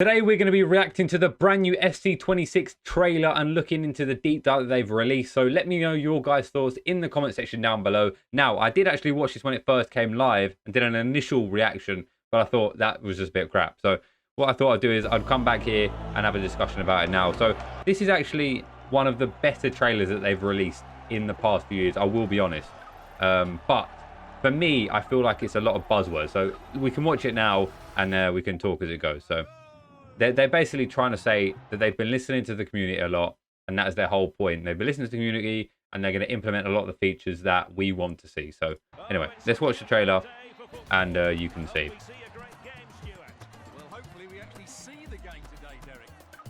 Today we're going to be reacting to the brand new FC26 trailer and looking into the deep dive that they've released. So let me know your guys' thoughts in the comment section down below. Now, I did actually watch this when it first came live and did an initial reaction, but I thought that was just a bit of crap. So what I thought I'd do is I'd come back here and have a discussion about it now. So this is actually one of the better trailers that they've released in the past few years, I will be honest. But for me, I feel like it's a lot of buzzwords. So we can watch it now and we can talk as it goes. So they're basically trying to say that they've been listening to the community a lot, and that is their whole point. They've been listening to the community, and they're going to implement a lot of the features that we want to see. So anyway, let's watch the trailer, and you can see.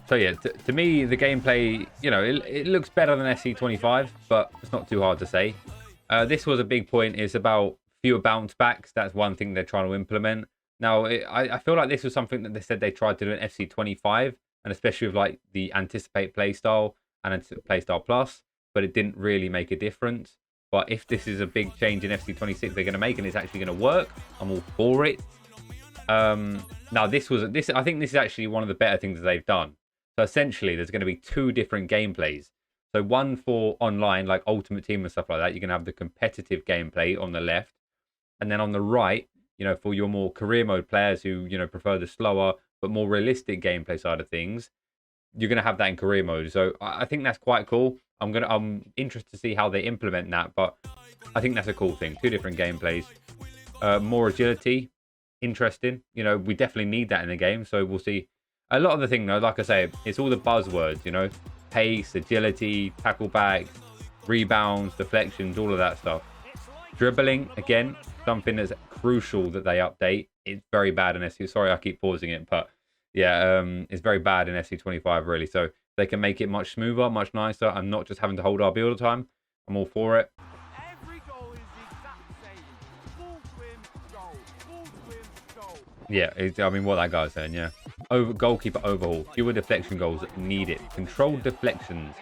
So yeah, to me, the gameplay, you know, it looks better than FC25, but it's not too hard to say. This was a big point. It's about fewer bounce backs. That's one thing they're trying to implement. Now, I feel like this was something that they said they tried to do in FC25, and especially with like the Anticipate playstyle and Playstyle Plus, but it didn't really make a difference. But if this is a big change in FC26 they're going to make and it's actually going to work, I'm all for it. Now, I think this is actually one of the better things that they've done. So essentially, there's going to be two different gameplays. So one for online, like Ultimate Team and stuff like that. You're going to have the competitive gameplay on the left, and then on the right, you know, for your more career mode players who, you know, prefer the slower but more realistic gameplay side of things, you're going to have that in career mode. So I think that's quite cool. I'm interested to see how they implement that, but I think that's a cool thing. Two different gameplays, more agility, interesting. You know, we definitely need that in the game. So we'll see. A lot of the thing though, like I say, it's all the buzzwords. You know, pace, agility, tackle back, rebounds, deflections, all of that stuff. Dribbling again, something that's crucial that they update. It's very bad in SC. Sorry, I keep pausing it, but yeah, it's very bad in SC25 really. So they can make it much smoother, much nicer, and not just having to hold RB all the time. I'm all for it. Every goal is the exact same. Full swim, goal. Yeah, I mean what that guy's saying. Yeah, goalkeeper overhaul. Fewer deflection goals need it. Controlled deflections.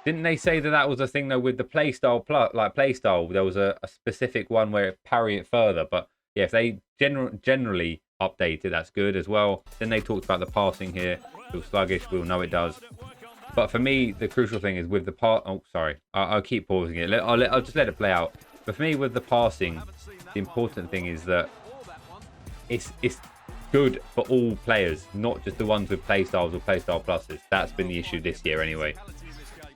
Didn't they say that that was a thing though with the playstyle playstyle? There was a specific one where it parry it further, but yeah, if they generally update it, that's good as well. Then they talked about the passing here. Feels sluggish. We'll know it does. But for me, the crucial thing is with the Oh, sorry, I'll keep pausing it. I'll just let it play out. But for me, with the passing, the important thing is that it's good for all players, not just the ones with playstyles or playstyle pluses. That's been the issue this year anyway.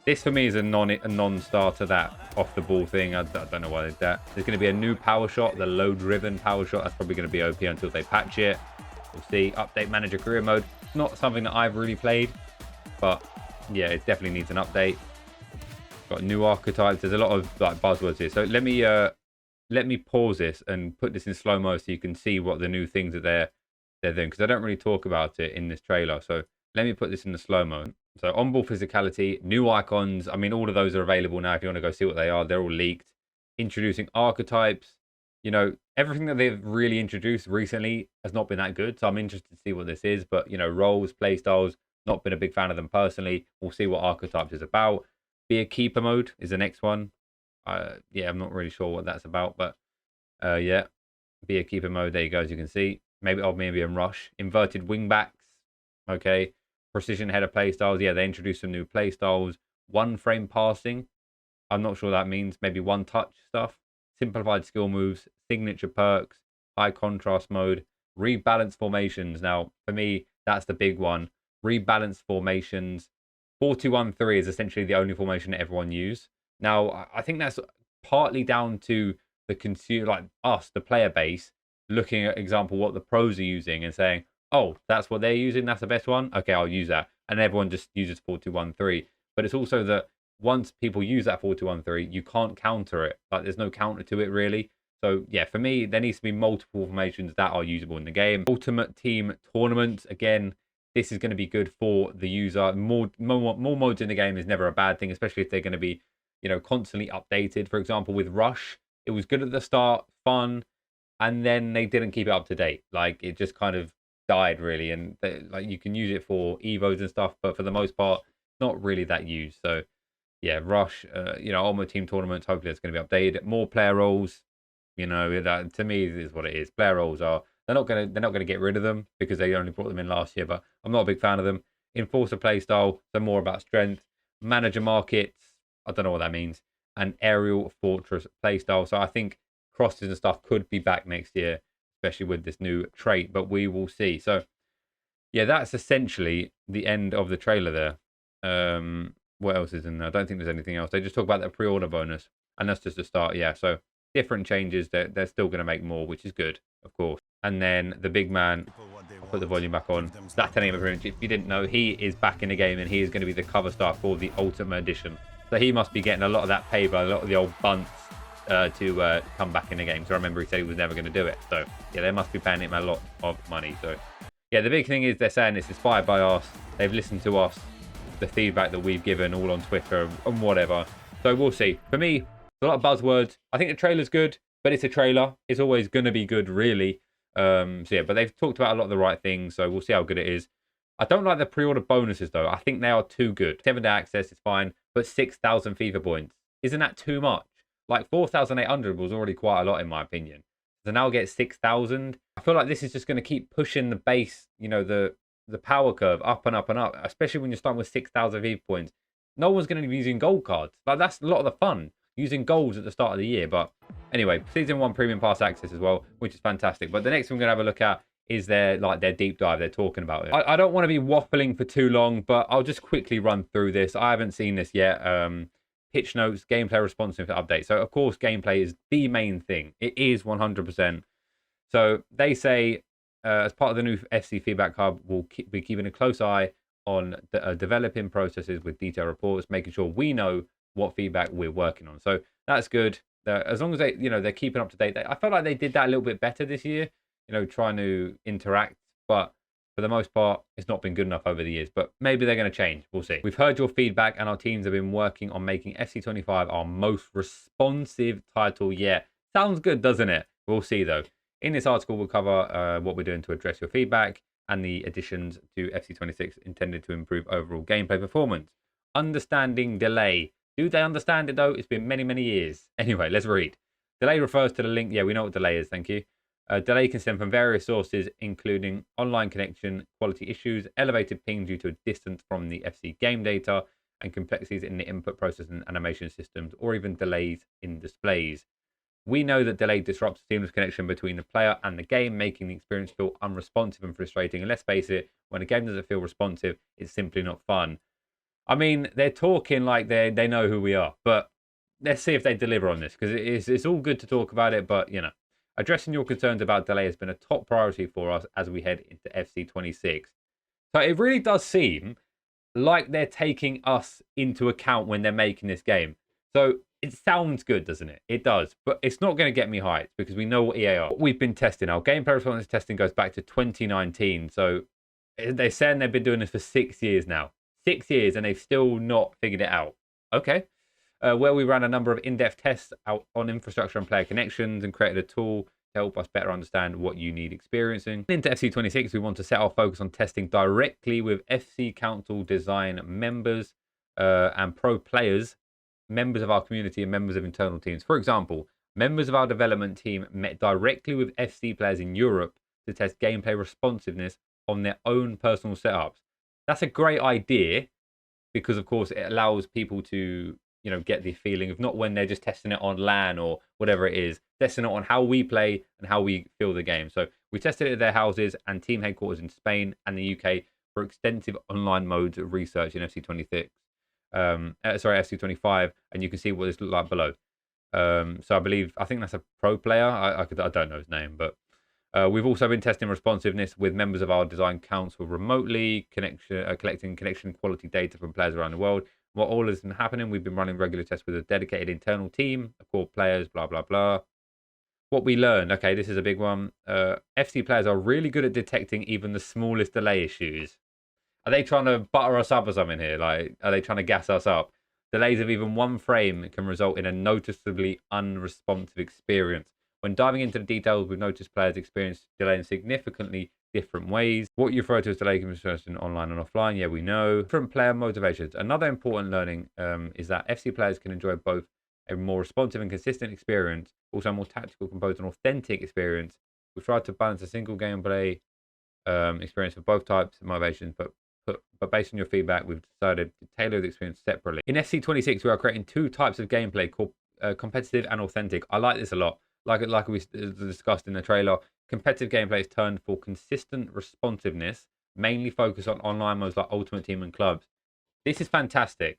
This for me is a non-starter, that off the ball thing. I don't know why they did that. There's going to be a new power shot, the low-driven power shot. That's probably going to be OP until they patch it. We'll see. Update manager career mode. Not something that I've really played, but yeah, it definitely needs an update. Got new archetypes. There's a lot of like buzzwords here. So let me pause this and put this in slow-mo so you can see what the new things that they're doing, because I don't really talk about it in this trailer. So let me put this in the slow-mo. So on-ball physicality, new icons. I mean, all of those are available now if you want to go see what they are. They're all leaked. Introducing archetypes. You know, everything that they've really introduced recently has not been that good. So I'm interested to see what this is. But, you know, roles, playstyles, not been a big fan of them personally. We'll see what archetypes is about. Be a keeper mode is the next one. Yeah, I'm not really sure what that's about. But, yeah, be a keeper mode. There you go, as you can see. Maybe a rush. Inverted wing backs. Okay. Precision header playstyles. Yeah, they introduced some new playstyles. One frame passing. I'm not sure what that means. Maybe one touch stuff. Simplified skill moves. Signature perks. High contrast mode. Rebalance formations. Now, for me, that's the big one. Rebalance formations. 4-2-1-3 is essentially the only formation that everyone uses. Now, I think that's partly down to the consumer, like us, the player base, looking at example what the pros are using and saying, oh, that's what they're using, that's the best one, okay, I'll use that. And everyone just uses 4-2-1-3. But it's also that once people use that 4-2-1-3, you can't counter it. Like, there's no counter to it, really. So, yeah, for me, there needs to be multiple formations that are usable in the game. Ultimate Team tournaments, again, this is going to be good for the user. More modes in the game is never a bad thing, especially if they're going to be, you know, constantly updated. For example, with Rush, it was good at the start, fun, and then they didn't keep it up to date. Like, it just kind of died really, and like you can use it for evos and stuff, but for the most part not really that used. So yeah, Rush, you know, Ultimate Team tournaments, hopefully it's going to be updated. More player roles, you know, that to me is what it is. Player roles are They're not gonna get rid of them because they only brought them in last year. But I'm not a big fan of them. Enforcer playstyle, so more about strength. Manager markets, I don't know what that means. And aerial fortress playstyle. So I think crosses and stuff could be back next year, especially with this new trait. But we will see. So yeah, that's essentially the end of the trailer there. What else is in there? I don't think there's anything else. They just talk about the pre-order bonus, and that's just a start. Yeah, so different changes. They're still going to make more, which is good, of course. And then the big man, I'll put the volume back on. Zlatan Ibrahimovic, if you didn't know, he is back in the game, and he is going to be the cover star for the Ultimate Edition. So he must be getting a lot of that pay by a lot of the old bunts to come back in the game. So I remember he said he was never going to do it. So yeah, they must be paying him a lot of money. So yeah, the big thing is they're saying it's inspired by us. They've listened to us, the feedback that we've given all on Twitter and whatever. So we'll see. For me, a lot of buzzwords. I think the trailer's good, but it's a trailer. It's always going to be good, really. So yeah, but they've talked about a lot of the right things. So we'll see how good it is. I don't like the pre-order bonuses, though. I think they are too good. 7-day access is fine, but 6,000 FIFA points. Isn't that too much? Like 4,800 was already quite a lot, in my opinion. So now get 6,000. I feel like this is just going to keep pushing the base, you know, the power curve up and up and up, especially when you're starting with 6,000 FIFA points. No one's going to be using gold cards. Like, that's a lot of the fun, using golds at the start of the year. But anyway, Season 1 Premium Pass access as well, which is fantastic. But the next thing we're going to have a look at is their deep dive. They're talking about it. I don't want to be waffling for too long, but I'll just quickly run through this. I haven't seen this yet. Pitch notes, gameplay responsive update. So, of course, gameplay is the main thing. It is 100%. So, they say, as part of the new FC Feedback Hub, we'll be keeping a close eye on the developing processes with detailed reports, making sure we know what feedback we're working on. So, that's good. As long as they're keeping up to date. I felt like they did that a little bit better this year, trying to interact. But for the most part, it's not been good enough over the years, but maybe they're going to change. We'll see. We've heard your feedback, and our teams have been working on making FC25 our most responsive title yet. Sounds good, doesn't it? We'll see, though. In this article, we'll cover what we're doing to address your feedback and the additions to FC26 intended to improve overall gameplay performance. Understanding delay. Do they understand it, though? It's been many, many years. Anyway, let's read. Delay refers to the link. Yeah, we know what delay is. Thank you. Delay can stem from various sources, including online connection, quality issues, elevated ping due to distance from the FC game data, and complexities in the input process and animation systems, or even delays in displays. We know that delay disrupts the seamless connection between the player and the game, making the experience feel unresponsive and frustrating. And let's face it, when a game doesn't feel responsive, it's simply not fun. I mean, they're talking like they know who we are, but let's see if they deliver on this, because it's all good to talk about it, but, addressing your concerns about delay has been a top priority for us as we head into FC26. So it really does seem like they're taking us into account when they're making this game. So it sounds good, doesn't it? It does, but it's not going to get me hyped because we know what EA are. What we've been testing, our gameplay response testing goes back to 2019. So they're saying they've been doing this for 6 years now. 6 years and they've still not figured it out. Okay. Where we ran a number of in-depth tests out on infrastructure and player connections and created a tool to help us better understand what you need experiencing. Into FC26, we want to set our focus on testing directly with FC Council Design members and pro players, members of our community and members of internal teams. For example, members of our development team met directly with FC players in Europe to test gameplay responsiveness on their own personal setups. That's a great idea because, of course, it allows people to get the feeling of not when they're just testing it on LAN or whatever it is, testing it on how we play and how we feel the game. So we tested it at their houses and team headquarters in Spain and the UK for extensive online modes of research in FC26. FC25, and you can see what this looks like below. So I think that's a pro player. I don't know his name, but we've also been testing responsiveness with members of our design council remotely, collecting connection quality data from players around the world. While all has been happening, we've been running regular tests with a dedicated internal team of core players, blah, blah, blah. What we learned, okay, this is a big one. FC players are really good at detecting even the smallest delay issues. Are they trying to butter us up or something here? Like, are they trying to gas us up? Delays of even one frame can result in a noticeably unresponsive experience. When diving into the details, we've noticed players experience delay in significantly different ways. What you refer to as delay can be expressed in online and offline. Yeah, we know. Different player motivations. Another important learning is that FC players can enjoy both a more responsive and consistent experience, also a more tactical, composed and authentic experience We've tried to balance a single gameplay experience for both types of motivations, but based on your feedback, we've decided to tailor the experience separately. In FC26, we are creating 2 types of gameplay called competitive and authentic. I like this a lot. Like we discussed in the trailer, competitive gameplay is turned for consistent responsiveness, mainly focused on online modes like Ultimate Team and Clubs. This is fantastic,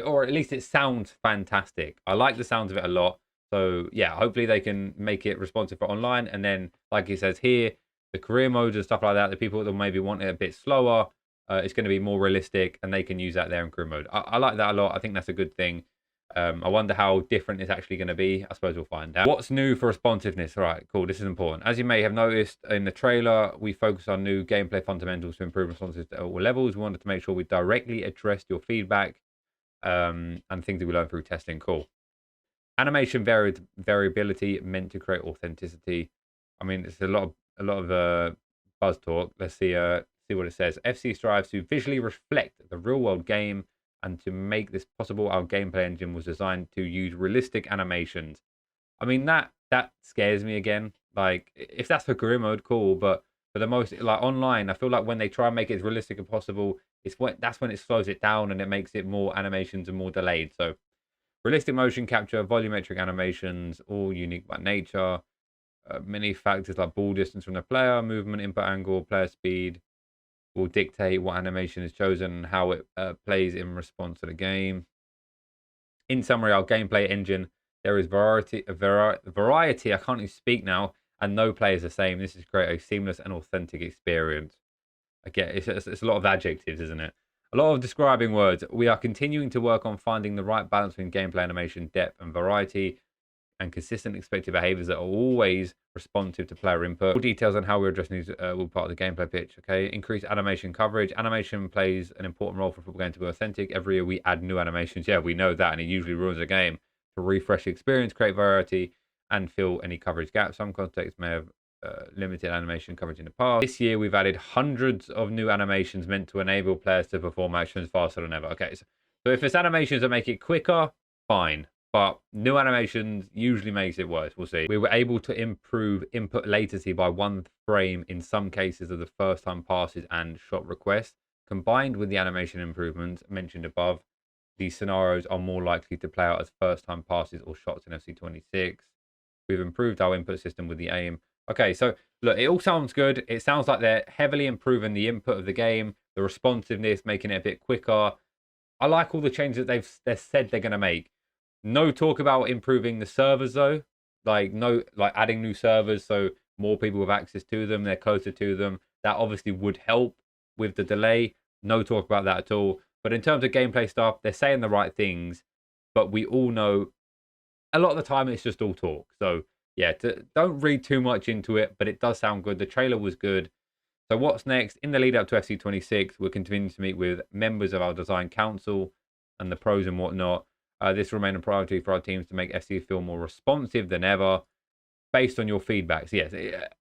or at least it sounds fantastic. I like the sounds of it a lot. So yeah, hopefully they can make it responsive for online. And then, like he says here, the career modes and stuff like that, the people that maybe want it a bit slower, it's going to be more realistic, and they can use that there in career mode. I like that a lot. I think that's a good thing. I wonder how different it's actually going to be. I suppose we'll find out. What's new for responsiveness? All right, cool. This is important. As you may have noticed in the trailer, we focus on new gameplay fundamentals to improve responsiveness at all levels. We wanted to make sure we directly addressed your feedback and things that we learned through testing. Cool. Animation variability meant to create authenticity. I mean, it's a lot of buzz talk. Let's see what it says. FC strives to visually reflect the real world game, and to make this possible, our gameplay engine was designed to use realistic animations. I mean, that scares me again. Like, if that's for career mode, cool. But for the most, like online, I feel like when they try and make it as realistic as possible, that's when it slows it down and it makes it more animations and more delayed. So realistic motion capture, volumetric animations, all unique by nature. Many factors like ball distance from the player, movement, input angle, player speed will dictate what animation is chosen and how it plays in response to the game. In summary, our gameplay engine, there is variety. I can't even speak now, and no play is the same. This is create a seamless and authentic experience. Again, it's a lot of adjectives, isn't it? A lot of describing words. We are continuing to work on finding the right balance between gameplay animation, depth, and variety, and consistent expected behaviors that are always responsive to player input. All details on how we're addressing these will be part of the gameplay pitch. Okay, increase animation coverage. Animation plays an important role for football game to be authentic. Every year we add new animations. Yeah, we know that, and it usually ruins the game. To refresh the experience, create variety, and fill any coverage gaps. Some contexts may have limited animation coverage in the past. This year we've added hundreds of new animations meant to enable players to perform actions faster than ever. Okay, so if it's animations that make it quicker, fine. But new animations usually makes it worse. We'll see. We were able to improve input latency by 1 frame in some cases of the first time passes and shot requests. Combined with the animation improvements mentioned above, these scenarios are more likely to play out as first time passes or shots in FC26. We've improved our input system with the aim. Okay, so look, it all sounds good. It sounds like they're heavily improving the input of the game, the responsiveness, making it a bit quicker. I like all the changes that they've said they're going to make. No talk about improving the servers though, like adding new servers so more people have access to them, they're closer to them. That obviously would help with the delay. No talk about that at all. But in terms of gameplay stuff, they're saying the right things, but we all know a lot of the time it's just all talk. So yeah, don't read too much into it, but it does sound good. The trailer was good. So what's next? In the lead up to FC26, we're continuing to meet with members of our design council and the pros and whatnot. This will remain a priority for our teams to make FC feel more responsive than ever based on your feedback. So yes,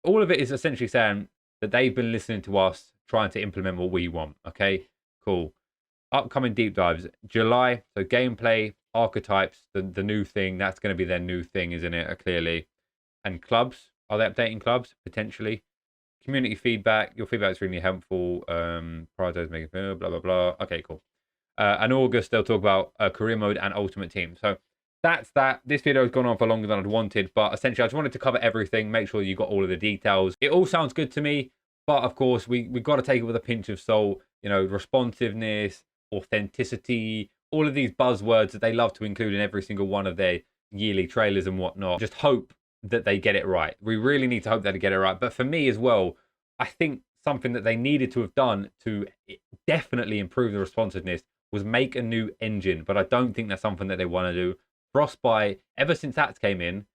all of it is essentially saying that they've been listening to us, trying to implement what we want. Okay, cool. Upcoming deep dives, July. So gameplay, archetypes, the new thing. That's going to be their new thing, isn't it? Clearly. And clubs. Are they updating clubs? Potentially. Community feedback. Your feedback is really helpful. Prioritize making blah, blah, blah. Okay, cool. And August, they'll talk about career mode and ultimate team. So that's that. This video has gone on for longer than I'd wanted, but essentially I just wanted to cover everything, make sure you got all of the details. It all sounds good to me, but of course we've got to take it with a pinch of salt. You know, responsiveness, authenticity, all of these buzzwords that they love to include in every single one of their yearly trailers and whatnot. Just hope that they get it right. We really need to hope that they get it right. But for me as well, I think something that they needed to have done to definitely improve the responsiveness was make a new engine, but I don't think that's something that they want to do. Frostbite, ever since that came in,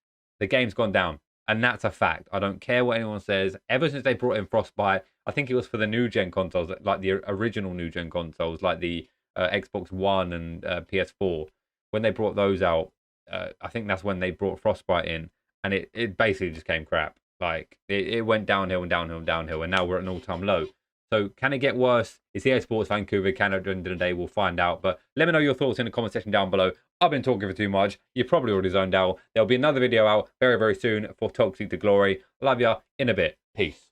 the game's gone down, and that's a fact. I don't care what anyone says. Ever since they brought in Frostbite, I think it was for the new gen consoles, like the original new gen consoles, like the Xbox One and PS4. When they brought those out, I think that's when they brought Frostbite in, and it basically just came crap. Like it went downhill and downhill and downhill, and now we're at an all-time low. So can it get worse? It's EA Sports Vancouver, Canada. At the end of the day, we'll find out. But let me know your thoughts in the comment section down below. I've been talking for too much. You're probably already zoned out. There'll be another video out very, very soon for Toxic to Glory. Love ya. In a bit. Peace.